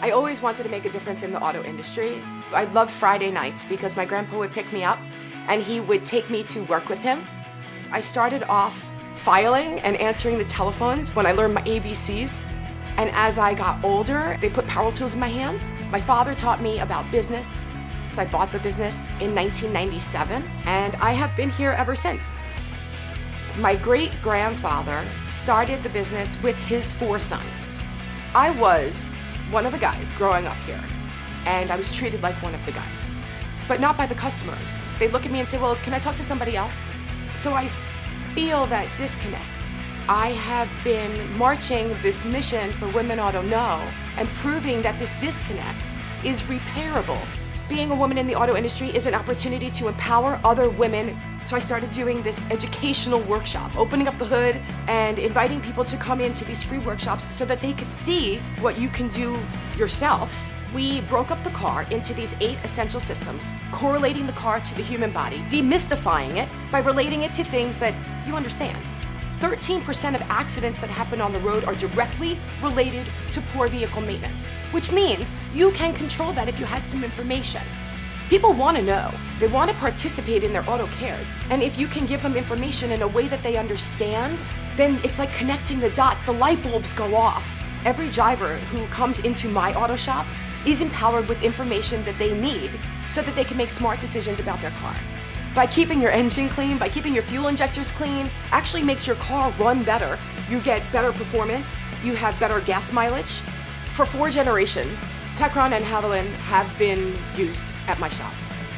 I always wanted to make a difference in the auto industry. I love Friday nights because my grandpa would pick me up and he would take me to work with him. I started off filing and answering the telephones when I learned my ABCs. And as I got older, they put power tools in my hands. My father taught me about business. So I bought the business in 1997, and I have been here ever since. My great-grandfather started the business with his 4 sons. I was one of the guys growing up here, and I was treated like one of the guys, but not by the customers. They look at me and say, well, can I talk to somebody else? So I feel that disconnect. I have been marching this mission for Women Auto Know and proving that this disconnect is repairable. Being a woman in the auto industry is an opportunity to empower other women. So I started doing this educational workshop, opening up the hood and inviting people to come into these free workshops so that they could see what you can do yourself. We broke up the car into these 8 essential systems, correlating the car to the human body, demystifying it by relating it to things that you understand. 13% of accidents that happen on the road are directly related to poor vehicle maintenance, which means you can control that if you had some information. People want to know. They want to participate in their auto care. And if you can give them information in a way that they understand, then it's like connecting the dots. The light bulbs go off. Every driver who comes into my auto shop is empowered with information that they need so that they can make smart decisions about their car. By keeping your engine clean, by keeping your fuel injectors clean, actually makes your car run better. You get better performance, you have better gas mileage. For 4 generations, Techron and Haviland have been used at my shop.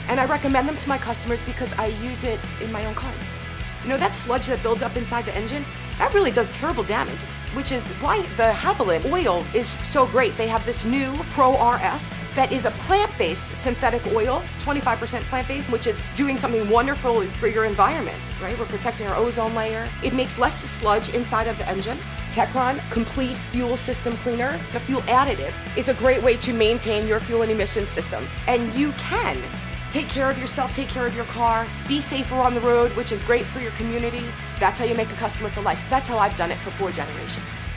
And I recommend them to my customers because I use it in my own cars. You know, that sludge that builds up inside the engine, that really does terrible damage, which is why the Haviland oil is so great. They have this new Pro RS that is a plant-based synthetic oil, 25% plant-based, which is doing something wonderful for your environment, right? We're protecting our ozone layer. It makes less sludge inside of the engine. Techron Complete Fuel System Cleaner, the fuel additive, is a great way to maintain your fuel and emissions system. And you can take care of yourself, take care of your car, be safer on the road, which is great for your community. That's how you make a customer for life. That's how I've done it for 4 generations.